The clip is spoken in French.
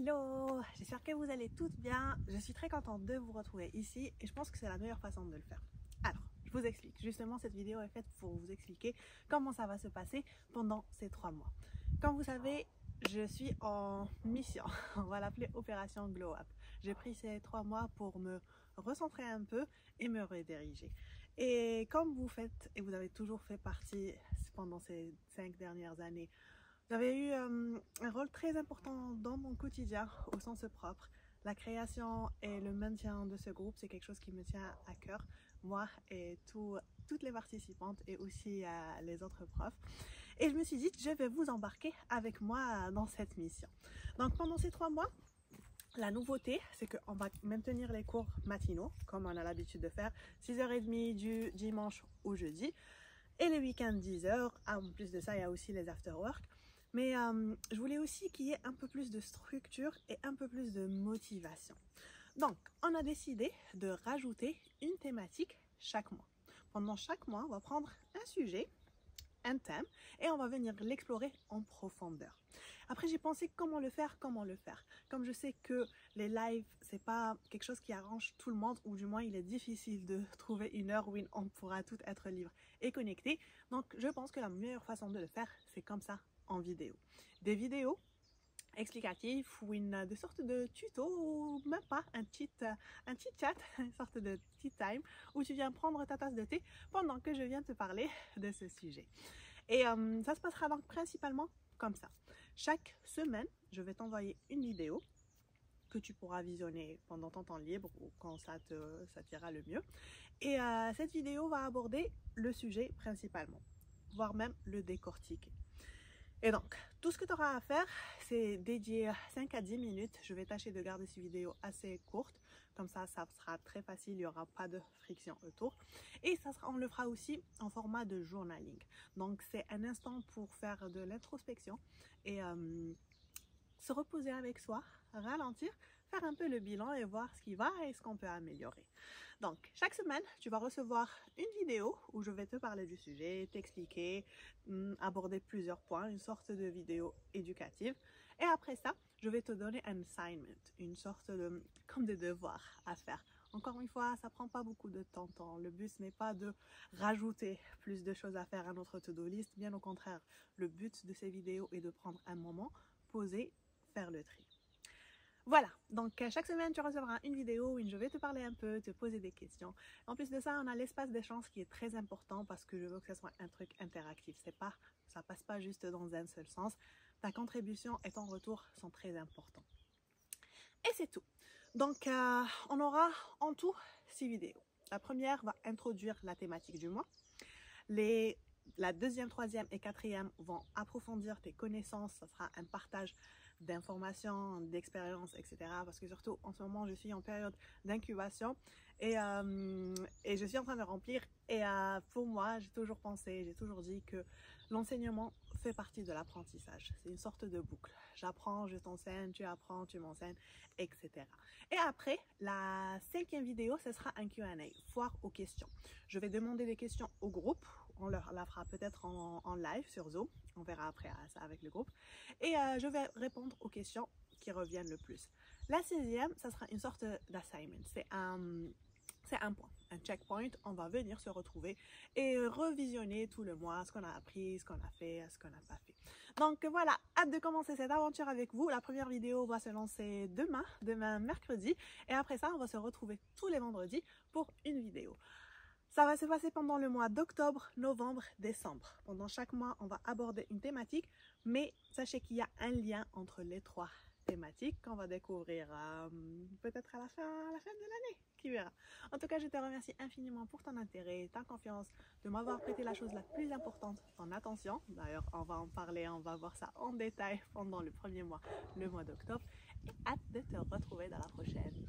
Hello, j'espère que vous allez toutes bien. Je suis très contente de vous retrouver ici et je pense que c'est la meilleure façon de le faire. Alors, je vous explique. Justement, cette vidéo est faite pour vous expliquer comment ça va se passer pendant ces 3 mois. Comme vous savez, je suis en mission. On va l'appeler Opération Glow Up. J'ai pris ces 3 mois pour me recentrer un peu et me rediriger. Et comme vous faites, et vous avez toujours fait partie pendant ces 5 dernières années, vous avez eu un rôle très important dans mon quotidien au sens propre. La création et le maintien de ce groupe, c'est quelque chose qui me tient à cœur, moi et toutes les participantes et aussi les autres profs. Et je me suis dit, je vais vous embarquer avec moi dans cette mission. Donc pendant ces 3 mois, la nouveauté, c'est qu'on va maintenir les cours matinaux, comme on a l'habitude de faire, 6h30 du dimanche au jeudi, et les week-ends 10h. En plus de ça, il y a aussi les after-work. Mais je voulais aussi qu'il y ait un peu plus de structure et un peu plus de motivation. Donc, on a décidé de rajouter une thématique chaque mois. Pendant chaque mois, on va prendre un sujet, un thème, et on va venir l'explorer en profondeur. Après, j'ai pensé comment le faire. Comme je sais que les lives, c'est pas quelque chose qui arrange tout le monde, ou du moins il est difficile de trouver une heure où on pourra toutes être libre et connecté. Donc, je pense que la meilleure façon de le faire, c'est comme ça, en vidéo. Des vidéos explicatives ou de sorte de tuto ou même pas, un petit chat, une sorte de tea time où tu viens prendre ta tasse de thé pendant que je viens te parler de ce sujet. Et ça se passera donc principalement comme ça. Chaque semaine, je vais t'envoyer une vidéo que tu pourras visionner pendant ton temps libre ou quand ça t'ira le mieux. Et cette vidéo va aborder le sujet principalement, voire même le décortiquer. Et donc, tout ce que tu auras à faire, c'est dédier 5 à 10 minutes. Je vais tâcher de garder ces vidéos assez courtes. Comme ça sera très facile, il n'y aura pas de friction autour. Et on le fera aussi en format de journaling. Donc, c'est un instant pour faire de l'introspection et se reposer avec soi, ralentir, faire un peu le bilan et voir ce qui va et ce qu'on peut améliorer. Donc, chaque semaine, tu vas recevoir une vidéo où je vais te parler du sujet, t'expliquer, aborder plusieurs points, une sorte de vidéo éducative. Et après ça, je vais te donner un assignment, une sorte de, comme des devoirs à faire. Encore une fois, ça prend pas beaucoup de temps. Le but, ce n'est pas de rajouter plus de choses à faire à notre to-do list. Bien au contraire, le but de ces vidéos est de prendre un moment, poser, faire le tri. Voilà, donc chaque semaine tu recevras une vidéo où je vais te parler un peu, te poser des questions. En plus de ça, on a l'espace d'échange qui est très important parce que je veux que ce soit un truc interactif. Ça passe pas juste dans un seul sens. Ta contribution et ton retour sont très importants. Et c'est tout. Donc on aura en tout 6 vidéos. La première va introduire la thématique du mois. La deuxième, troisième et quatrième vont approfondir tes connaissances. Ça sera un partage d'informations, d'expériences, etc. Parce que surtout, en ce moment, je suis en période d'incubation et je suis en train de remplir. Et pour moi, j'ai toujours pensé, j'ai toujours dit que l'enseignement fait partie de l'apprentissage. C'est une sorte de boucle. J'apprends, je t'enseigne, tu apprends, tu m'enseignes, etc. Et après, la 5e vidéo, ce sera un Q&A, foire aux questions. Je vais demander des questions au groupe. On la fera peut-être en live sur Zoom. On verra après ça avec le groupe. Et je vais répondre aux questions qui reviennent le plus. La 6e, ça sera une sorte d'assignment. C'est un point, un checkpoint. On va venir se retrouver et revisionner tout le mois ce qu'on a appris, ce qu'on a fait, ce qu'on n'a pas fait. Donc voilà, hâte de commencer cette aventure avec vous. La première vidéo va se lancer demain mercredi. Et après ça, on va se retrouver tous les vendredis pour une vidéo. Ça va se passer pendant le mois d'octobre, novembre, décembre. Pendant chaque mois, on va aborder une thématique, mais sachez qu'il y a un lien entre les 3 thématiques qu'on va découvrir peut-être à la fin de l'année, qui verra. En tout cas, je te remercie infiniment pour ton intérêt, ta confiance, de m'avoir prêté la chose la plus importante, ton attention. D'ailleurs, on va en parler, on va voir ça en détail pendant le premier mois, le mois d'octobre. Et hâte de te retrouver dans la prochaine.